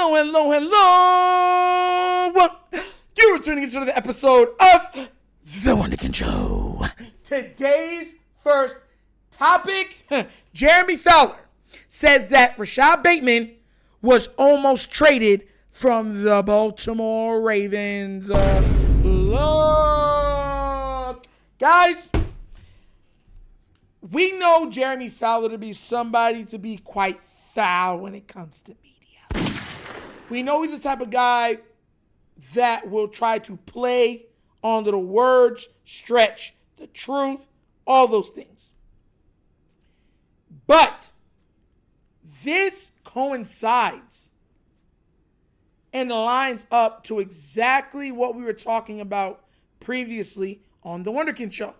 Hello, hello, hello. You're tuning into the episode of The Wunderkind Show. Today's first topic, Jeremy Fowler says that Rashod Bateman was almost traded from the Baltimore Ravens. Look. Guys, we know Jeremy Fowler to be somebody to be quite foul when it comes to media. We know he's the type of guy that will try to play on the words, stretch the truth, all those things. But this coincides and lines up to exactly what we were talking about previously on The Wunderkind Show.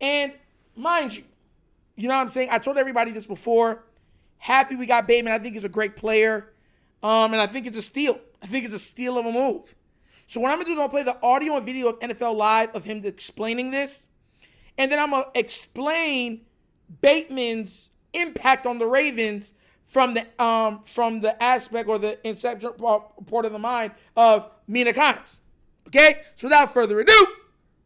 And mind you, you know what I'm saying? I told everybody this before. Happy we got Bateman. I think he's a great player. And I think it's a steal. I think it's a steal of a move. So what I'm going to do is I'll play the audio and video of NFL Live of him explaining this. And then I'm going to explain Bateman's impact on the Ravens from the aspect or the inception part of the mind of Mina Kimes. Okay? So without further ado,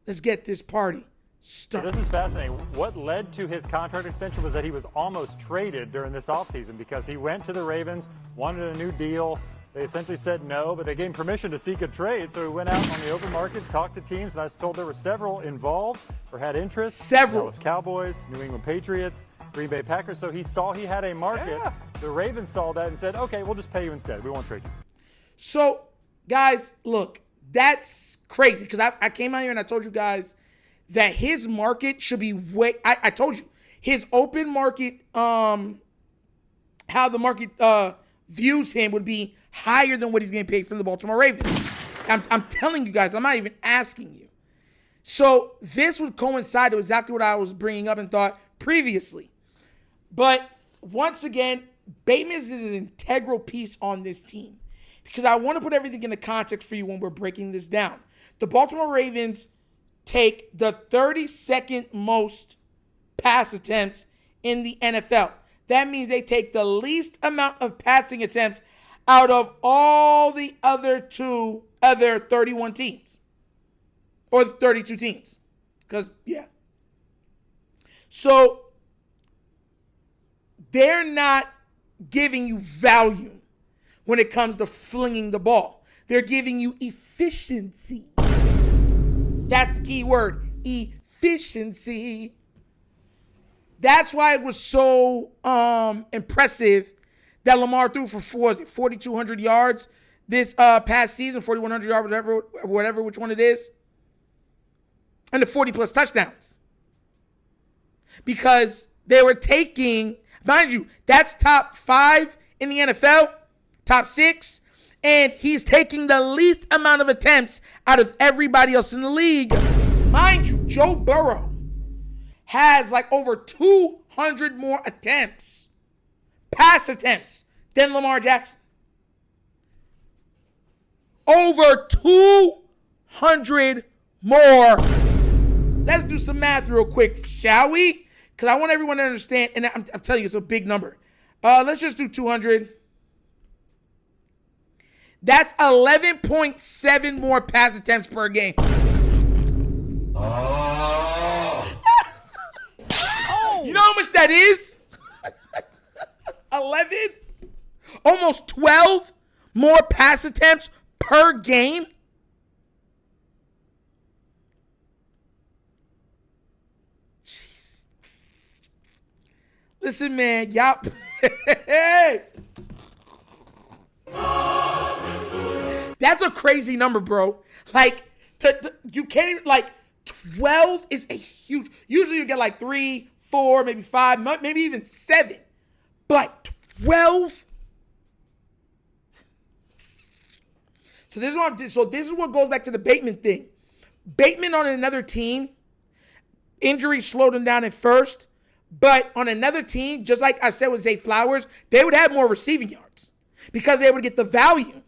let's get this party started. This is fascinating. What led to his contract extension was that he was almost traded during this offseason because he went to the Ravens, wanted a new deal. They essentially said no, but they gave him permission to seek a trade. So he went out on the open market, talked to teams, and I was told there were several involved or had interest. Several. That was Cowboys, New England Patriots, Green Bay Packers. So he saw he had a market. Yeah. The Ravens saw that and said, okay, we'll just pay you instead. We won't trade you. So, guys, look, that's crazy because I came out here and I told you guys that his market should be I told you, his open market, how the market views him would be higher than what he's getting paid from the Baltimore Ravens. I'm telling you guys, I'm not even asking you. So this would coincide with exactly what I was bringing up and thought previously. But once again, Bateman is an integral piece on this team because I want to put everything into context for you when we're breaking this down. The Baltimore Ravens take the 32nd most pass attempts in the NFL. That means they take the least amount of passing attempts out of all the other 31 teams. Or 32 teams. Because, yeah. So, they're not giving you value when it comes to flinging the ball. They're giving you efficiency. That's the key word, efficiency. That's why it was so impressive that Lamar threw for 4,200 yards this past season, 4,100 yards, whatever, which one it is, and the 40-plus touchdowns. Because they were taking, mind you, that's top 5 in the NFL, top 6, and he's taking the least amount of attempts out of everybody else in the league. Mind you, Joe Burrow has like over 200 more attempts, pass attempts, than Lamar Jackson. Over 200 more. Let's do some math real quick, shall we? Because I want everyone to understand, and I'm telling you, it's a big number. Let's just do 200. That's 11.7 more pass attempts per game. Oh. You know how much that is? 11? Almost 12 more pass attempts per game? Jeez. Listen, man, y'all. That's a crazy number, bro. Like, you can't even, like, 12 is a huge, usually you get like 3, 4, maybe 5, maybe even 7. But 12? So this is what goes back to the Bateman thing. Bateman on another team, injury slowed him down at first, but on another team, just like I said with Zay Flowers, they would have more receiving yards because they would get the value.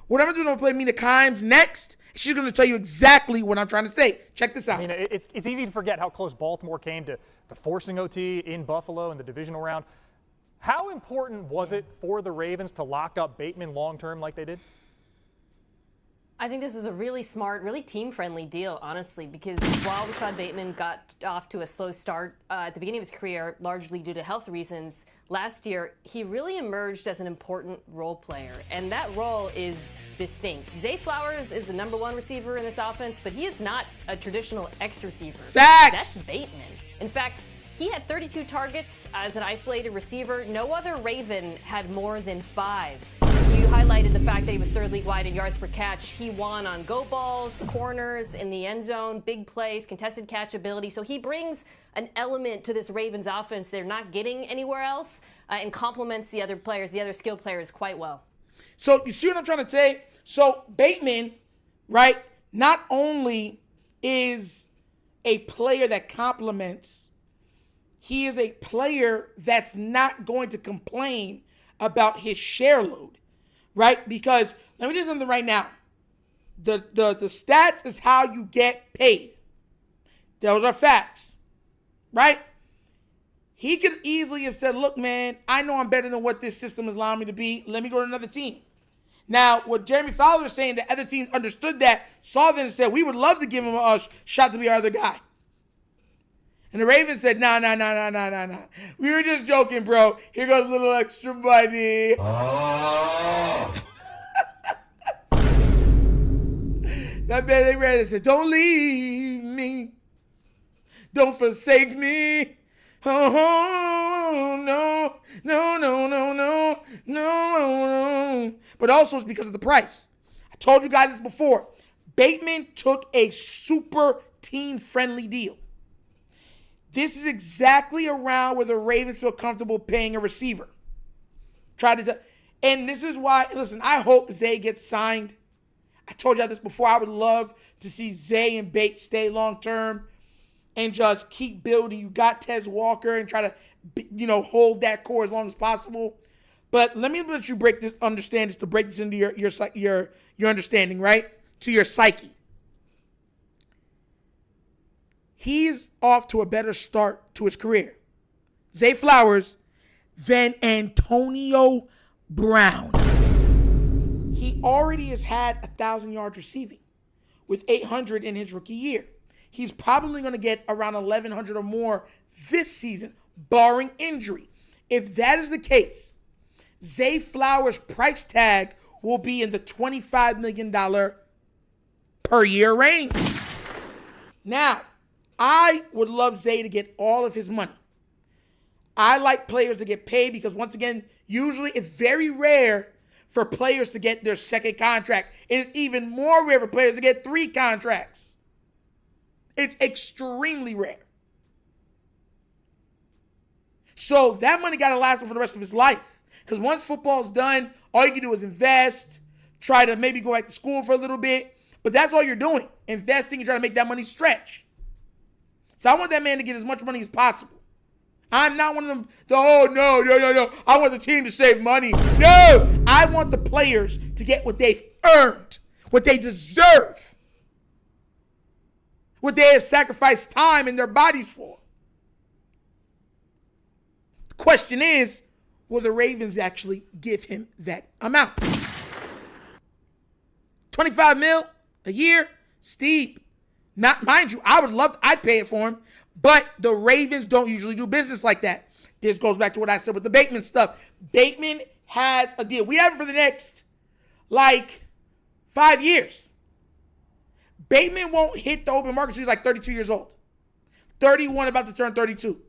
What I'm going to do is I'm going to play Mina Kimes next. She's going to tell you exactly what I'm trying to say. Check this out. I mean, it's easy to forget how close Baltimore came to forcing OT in Buffalo in the divisional round. How important was it for the Ravens to lock up Bateman long-term like they did? I think this is a really smart, really team-friendly deal, honestly, because while Rashod Bateman got off to a slow start at the beginning of his career, largely due to health reasons, last year he really emerged as an important role player, and that role is distinct. Zay Flowers is the #1 receiver in this offense, but he is not a traditional X receiver. Facts! That's Bateman. In fact, he had 32 targets as an isolated receiver. No other Raven had more than 5. You highlighted the fact that he was 3rd league-wide in yards per catch. He won on go balls, corners, in the end zone, big plays, contested catch ability. So he brings an element to this Ravens offense they're not getting anywhere else and complements the other players, the other skilled players quite well. So you see what I'm trying to say? So Bateman, right, not only is a player that complements, he is a player that's not going to complain about his share load. Right? Because let me do something right now. The stats is how you get paid. Those are facts. Right? He could easily have said, look, man, I know I'm better than what this system is allowing me to be. Let me go to another team. Now, what Jeremy Fowler is saying, the other teams understood that, saw that and said, we would love to give him a shot to be our other guy. And the Ravens said, nah. We were just joking, bro. Here goes a little extra money. Oh. That man, they ran and said, don't leave me. Don't forsake me. Oh, no. But also it's because of the price. I told you guys this before. Bateman took a super team-friendly deal. This is exactly around where the Ravens feel comfortable paying a receiver. And this is why, listen, I hope Zay gets signed. I told you this before. I would love to see Zay and Bates stay long-term and just keep building. You got Tez Walker and try to, hold that core as long as possible. But let me let you understand this to break this into your understanding, right? To your psyche. He's off to a better start to his career, Zay Flowers, than Antonio Brown. He already has had 1,000 yards receiving with 800 in his rookie year. He's probably going to get around 1,100 or more this season, barring injury. If that is the case, Zay Flowers' price tag will be in the $25 million per year range. Now, I would love Zay to get all of his money. I like players to get paid because, once again, usually it's very rare for players to get their second contract. It is even more rare for players to get 3 contracts. It's extremely rare. So that money got to last him for the rest of his life. Because once football's done, all you can do is invest, try to maybe go back to school for a little bit. But that's all you're doing, investing and trying to make that money stretch. So I want that man to get as much money as possible. I'm not one of them, no. I want the team to save money. No, I want the players to get what they've earned, what they deserve, what they have sacrificed time in their bodies for. The question is, will the Ravens actually give him that amount? 25 mil a year? Steep. Not, mind you, I'd pay it for him, but the Ravens don't usually do business like that. This goes back to what I said with the Bateman stuff. Bateman has a deal. We have it for the next, 5 years. Bateman won't hit the open market until he's 32 years old. 31, about to turn 32. You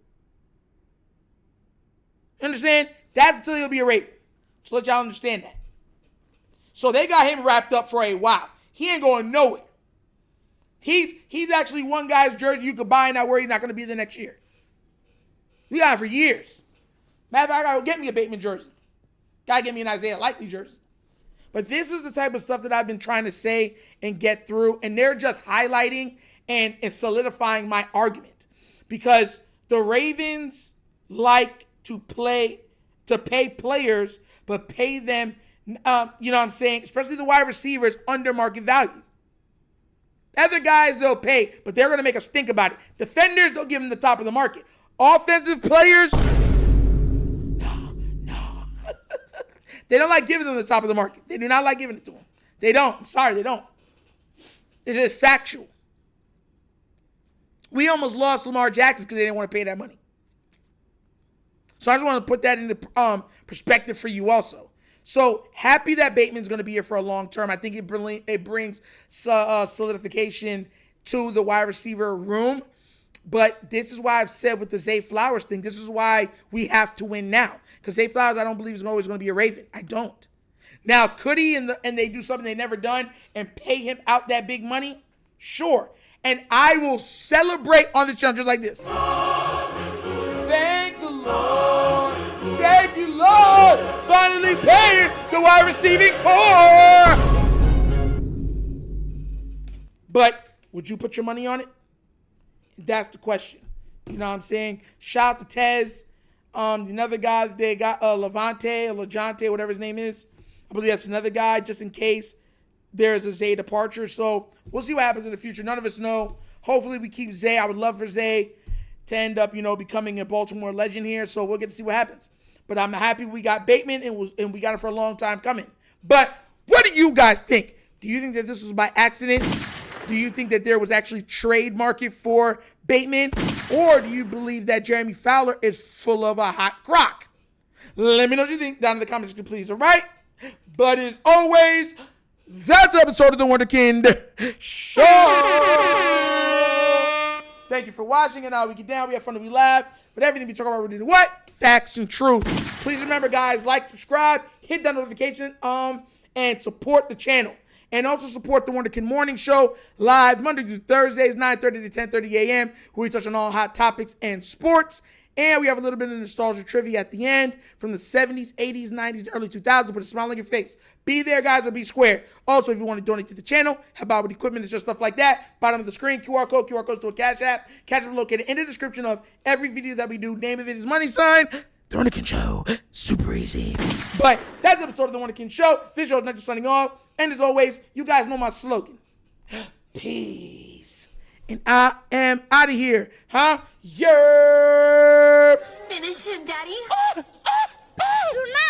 understand? That's until he'll be a Raven. Just let y'all understand that. So they got him wrapped up for a while. He ain't going nowhere. He's actually one guy's jersey you could buy and not worry he's not going to be there next year. We got it for years. Matter of fact, I got to get me a Bateman jersey. Got to get me an Isaiah Likely jersey. But this is the type of stuff that I've been trying to say and get through, and they're just highlighting and solidifying my argument. Because the Ravens like to pay players, but pay them, especially the wide receivers, under market value. Other guys, they'll pay, but they're going to make us think about it. Defenders, they'll give them the top of the market. Offensive players, They don't like giving them the top of the market. They do not like giving it to them. They don't. I'm sorry, they don't. It's just factual. We almost lost Lamar Jackson because they didn't want to pay that money. So I just want to put that into perspective for you also. So happy that Bateman's going to be here for a long term. I think it brings solidification to the wide receiver room. But this is why I've said with the Zay Flowers thing, this is why we have to win now. Because Zay Flowers, I don't believe, is always going to be a Raven. I don't. Now, could he and they do something they never done and pay him out that big money? Sure. And I will celebrate on the channel just like this. Thank the Lord. Thank you, Lord. Finally paying the wide receiving core. But would you put your money on it? That's the question. You know what I'm saying? Shout out to Tez. Another guy they got, Levante or Lejante, whatever his name is. I believe that's another guy just in case there's a Zay departure. So we'll see what happens in the future. None of us know. Hopefully we keep Zay. I would love for Zay to end up, becoming a Baltimore legend here. So we'll get to see what happens. But I'm happy we got Bateman and we got it for a long time coming. But what do you guys think? Do you think that this was by accident? Do you think that there was actually trade market for Bateman? Or do you believe that Jeremy Fowler is full of a hot crock? Let me know what you think down in the comments section, please. All right? But as always, that's an episode of The Wunderkind Show. Thank you for watching. And now we get down. We have fun and we laugh. But everything we talk about, we do what? Facts and truth. Please remember, guys, like, subscribe, hit that notification, and support the channel. And also support the Wunderkind Morning Show live Monday through Thursdays, 9:30 to 10:30 a.m., where we touch on all hot topics and sports. And we have a little bit of nostalgia trivia at the end from the 70s, 80s, 90s, early 2000s. Put a smile on your face. Be there, guys, or be square. Also, if you want to donate to the channel, help out with equipment and just stuff like that, bottom of the screen, QR codes to a Cash App. Cash App located in the description of every video that we do. Name of it is money sign. The Wunderkind Show. Super easy. But that's the episode of The Wunderkind Show. This show is not just signing off. And as always, you guys know my slogan. Peace. And I am out of here. Huh? Yerp. Finish him, Daddy. Do not